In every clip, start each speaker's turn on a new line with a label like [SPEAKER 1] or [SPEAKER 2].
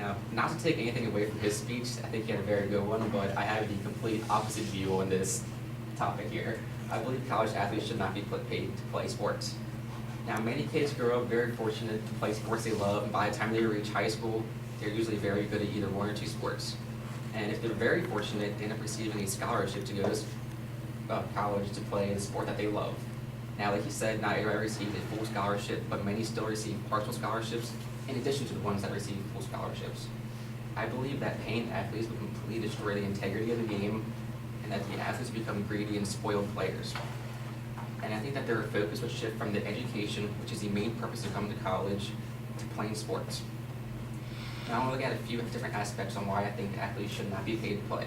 [SPEAKER 1] Now, not to take anything away from his speech, I think he had a very good one, but I have the complete opposite view on this topic here. I believe college athletes should not be paid to play sports. Now, many kids grow up very fortunate to play sports they love, and by the time they reach high school, they're usually very good at either one or two sports. And if they're very fortunate, they end up receiving a scholarship to go to college to play the sport that they love. Now, like he said, not everybody receives a full scholarship, but many still receive partial scholarships, in addition to the ones that receive full scholarships. I believe that paying athletes would completely destroy the integrity of the game, and that the athletes become greedy and spoiled players. And I think that their focus would shift from the education, which is the main purpose of coming to college, to playing sports. Now I'm going to look at a few different aspects on why I think athletes should not be paid to play.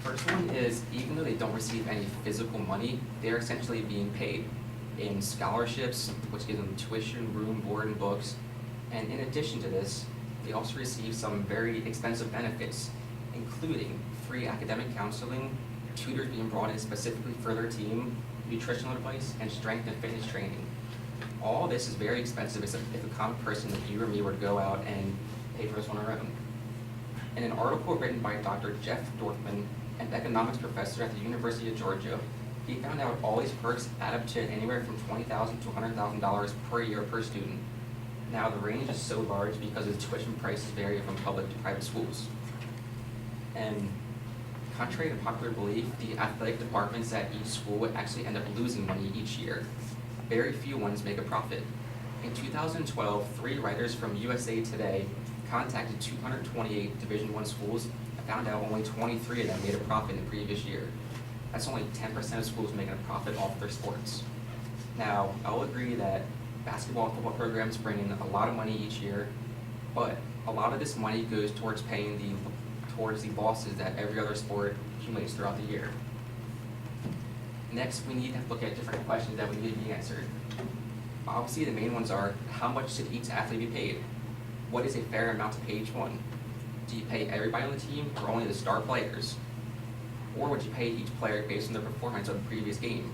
[SPEAKER 1] The first one is, even though they don't receive any physical money, they're essentially being paid in scholarships, which gives them tuition, room, board, and books. And in addition to this, they also receive some very expensive benefits, including free academic counseling, tutors being brought in specifically for their team, nutritional advice, and strength and fitness training. All this is very expensive if a common person like you or me were to go out and pay for this on our own. In an article written by Dr. Jeff Dorfman, an economics professor at the University of Georgia, he found out all these perks add up to anywhere from $20,000 to $100,000 per year per student. Now, the range is so large because the tuition prices vary from public to private schools. And contrary to popular belief, the athletic departments at each school would actually end up losing money each year. Very few ones make a profit. In 2012, 3 writers from USA Today contacted 228 Division I schools and found out only 23 of them made a profit in the previous year. That's only 10% of schools making a profit off of their sports. Now, I'll agree that basketball and football programs bring in a lot of money each year, but a lot of this money goes towards paying towards the losses that every other sport accumulates throughout the year. Next, we need to look at different questions that we need to be answered. Obviously, the main ones are, how much should each athlete be paid? What is a fair amount to pay each one? Do you pay everybody on the team or only the star players? Or would you pay each player based on their performance of the previous game?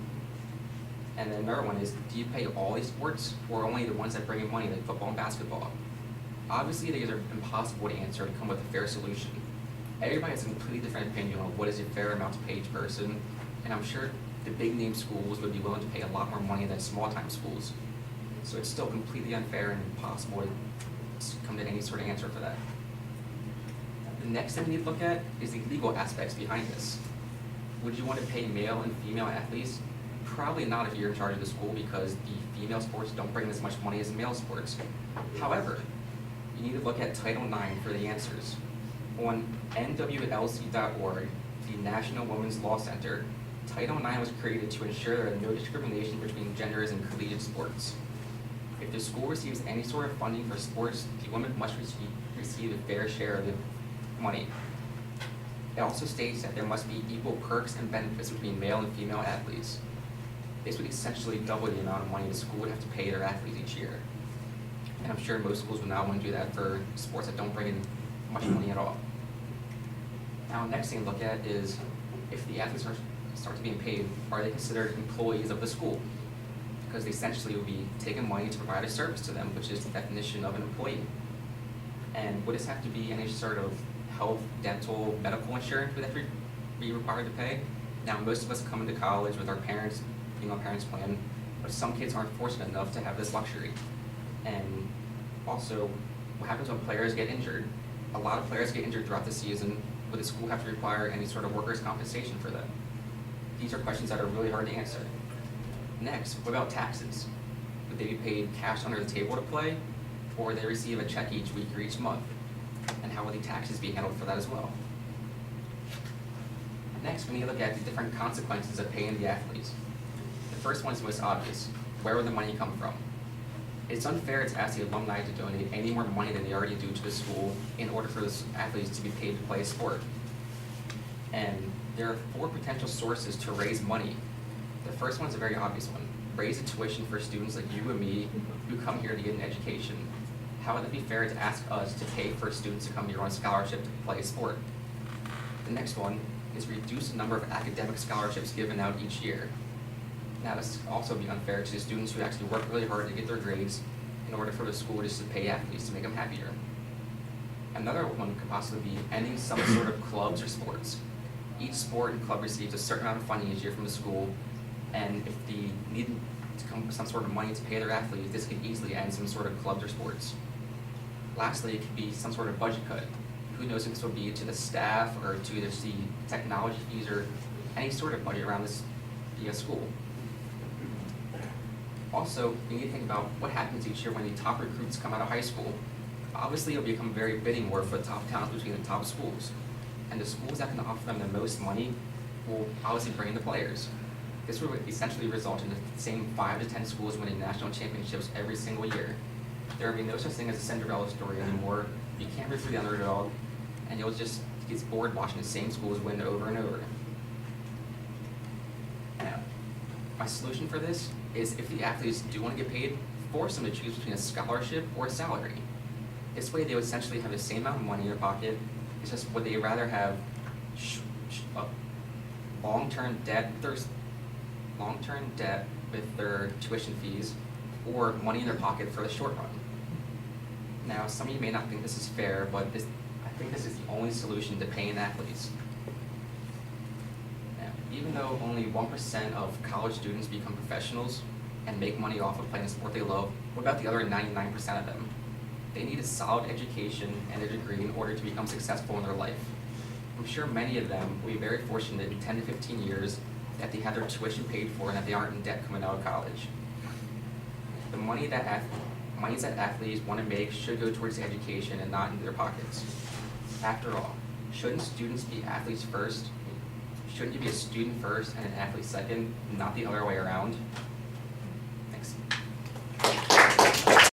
[SPEAKER 1] And then another one is, do you pay all these sports or only the ones that bring in money like football and basketball? Obviously, these are impossible to answer and come with a fair solution. Everybody has a completely different opinion on what is a fair amount to pay each person, and I'm sure the big name schools would be willing to pay a lot more money than small time schools. So it's still completely unfair and impossible to come to any sort of answer for that. The next thing we need to look at is the legal aspects behind this. Would you want to pay male and female athletes? Probably not if you're in charge of the school, because the female sports don't bring as much money as male sports. However, you need to look at Title IX for the answers. On NWLC.org, the National Women's Law Center, Title IX was created to ensure there is no discrimination between genders in collegiate sports. If the school receives any sort of funding for sports, the women must receive a fair share of the money. It also states that there must be equal perks and benefits between male and female athletes. This would essentially double the amount of money the school would have to pay their athletes each year. And I'm sure most schools would not want to do that for sports that don't bring in much money at all. Now, next thing to look at is, if the athletes start to being paid, are they considered employees of the school? Because they essentially would be taking money to provide a service to them, which is the definition of an employee. And would this have to be any sort of health, dental, medical insurance would have to be required to pay? Now, most of us come into college with our parents, being on parents' plan, but some kids aren't fortunate enough to have this luxury. And also, what happens when players get injured? A lot of players get injured throughout the season. Would the school have to require any sort of workers' compensation for that? These are questions that are really hard to answer. Next, what about taxes? Would they be paid cash under the table to play, or would they receive a check each week or each month? And how would the taxes be handled for that as well? Next, we need to look at the different consequences of paying the athletes. The first one is most obvious. Where would the money come from? It's unfair to ask the alumni to donate any more money than they already do to the school in order for the athletes to be paid to play a sport. And there are 4 potential sources to raise money. The first one is a very obvious one. Raise the tuition for students like you and me who come here to get an education. How would it be fair to ask us to pay for students to come here on scholarship to play a sport? The next one is reduce the number of academic scholarships given out each year. Now, this would also be unfair to the students who actually work really hard to get their grades in order for the school just to pay athletes to make them happier. Another one could possibly be ending some sort of clubs or sports. Each sport and club receives a certain amount of funding each year from the school, and if they need to come up with some sort of money to pay their athletes, this could easily end some sort of clubs or sports. Lastly, it could be some sort of budget cut. Who knows if this will be to the staff or to either the technology fees or any sort of budget around this via school. Also, we need to think about what happens each year when the top recruits come out of high school. Obviously, it'll become a very bidding war for the top talents between the top schools. And the schools that can offer them the most money will obviously bring in the players. This will essentially result in the same 5 to 10 schools winning national championships every single year. There will be no such thing as a Cinderella story anymore. You can't root for the underdog, and you'll just get bored watching the same schools win over and over. Now, my solution for this is if the athletes do want to get paid, force them to choose between a scholarship or a salary. This way they would essentially have the same amount of money in their pocket. It's just would they rather have long-term debt with their tuition fees, or money in their pocket for the short run. Now, some of you may not think this is fair, but I think this is the only solution to paying athletes. Now, even though only 1% of college students become professionals and make money off of playing a sport they love, what about the other 99% of them? They need a solid education and a degree in order to become successful in their life. I'm sure many of them will be very fortunate in 10 to 15 years that they have their tuition paid for and that they aren't in debt coming out of college. The money that athletes want to make should go towards education and not into their pockets. After all, shouldn't students be athletes first? Shouldn't you be a student first and an athlete second, not the other way around?